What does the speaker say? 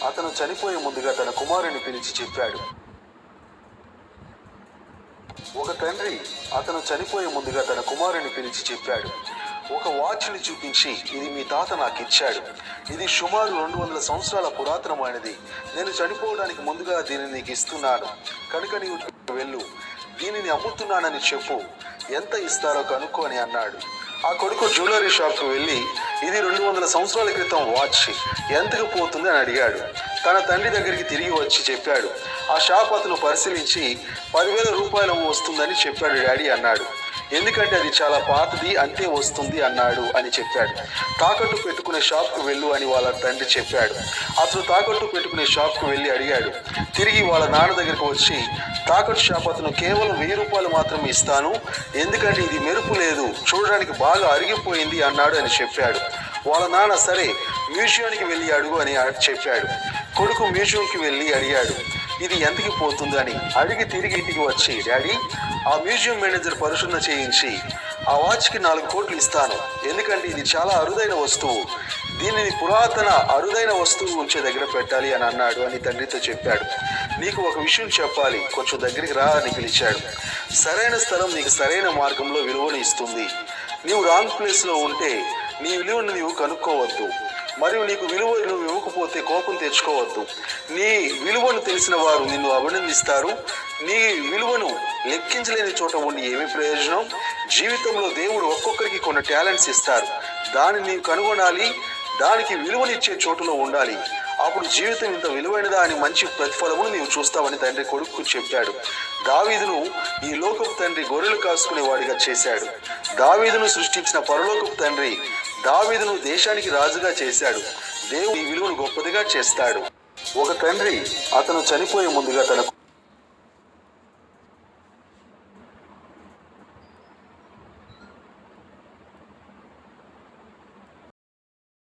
అతను చనిపోయే ముందుగా తన కుమారుని పిలిచి చెప్పాడు. ఒక తండ్రి అతను చనిపోయే ముందుగా తన కుమారుని పిలిచి చెప్పాడు, ఒక వాచ్ని చూపించి, ఇది మీ తాత నాకు ఇచ్చాడు. ఇది సుమారు 200 సంవత్సరాల పురాతనమైనది. నేను చనిపోవడానికి ముందుగా దీనిని నీకు ఇస్తున్నాను. కనుక నీవు వెళ్ళు, దీనిని అమ్ముతున్నానని చెప్పు, ఎంత ఇస్తారో కనుక్కో అని అన్నాడు. ఆ కొడుకు జ్యువెలరీ షాప్కు వెళ్ళి, ఇది 200 సంవత్సరాల క్రితం వాచ్, ఎంతకు పోతుంది అని అడిగాడు. తన తండ్రి దగ్గరికి తిరిగి వచ్చి చెప్పాడు. ఆ షాప్ అతను పరిశీలించి 10,000 రూపాయలు వస్తుందని చెప్పాడు. డాడీ అన్నాడు. ఎందుకంటే అది చాలా పాతది, అంతే వస్తుంది అన్నాడు అని చెప్పాడు. తాకట్టు పెట్టుకునే షాప్కు వెళ్ళు అని వాళ్ళ తండ్రి చెప్పాడు. అతను తాకట్టు పెట్టుకునే షాప్కు వెళ్ళి అడిగాడు. తిరిగి వాళ్ళ నాన్న దగ్గరకు వచ్చి, తాకట్టు షాప్ అతను కేవలం 1000 రూపాయలు మాత్రమే ఇస్తాను, ఎందుకంటే ఇది మెరుపు లేదు, చూడడానికి బాగా అరిగిపోయింది అన్నాడు అని చెప్పాడు. వాళ్ళ నాన్న సరే మ్యూజియానికి వెళ్ళి అడుగు అని చెప్పాడు. కొడుకు మ్యూజియంకి వెళ్ళి అడిగాడు, ఇది ఎంతకి పోతుంది అని. అడిగి తిరిగి ఇంటికి వచ్చి, డాడీ, ఆ మ్యూజియం మేనేజర్ పరిశోధన చేయించి ఆ వాచ్కి 4 కోట్లు ఇస్తాను, ఎందుకంటే ఇది చాలా అరుదైన వస్తువు, దీనిని పురాతన అరుదైన వస్తువు ఉంచే దగ్గర పెట్టాలి అని అన్నాడు అని తండ్రితో చెప్పాడు. నీకు ఒక విషయం చెప్పాలి, కొంచెం దగ్గరికి రా అని పిలిచాడు. సరైన స్థలం నీకు సరైన మార్గంలో విలువను ఇస్తుంది. నీవు రాంగ్ ప్లేస్లో ఉంటే నీ విలువను నీవు కనుక్కోవద్దు, మరియు నీకు విలువ నువ్వు ఇవ్వకపోతే కోపం తెచ్చుకోవద్దు. నీ విలువను తెలిసిన వారు నిన్ను అభినందిస్తారు. నీ విలువను లెక్కించలేని చోట ఉండి ఏమి ప్రయోజనం? జీవితంలో దేవుడు ఒక్కొక్కరికి కొన్ని టాలెంట్స్ ఇస్తారు, దాన్ని నీవు కనుగొనాలి, దానికి విలువనిచ్చే చోటులో ఉండాలి. అప్పుడు జీవితం ఇంత విలువైనదా అని మంచి ప్రతిఫలమును నీవు చూస్తావని తండ్రి కొడుకు చెప్పాడు. దావీదును ఈ లోకపు తండ్రి గొర్రెలు కాసుకునే వాడిగా చేశాడు. దావీదును సృష్టించిన పరలోకపు తండ్రి దావీదును దేశానికి రాజుగా చేశాడు. దేవుడు ఈ విలువను గొప్పదిగా చేస్తాడు. ఒక తండ్రి అతను చనిపోయే ముందుగా తన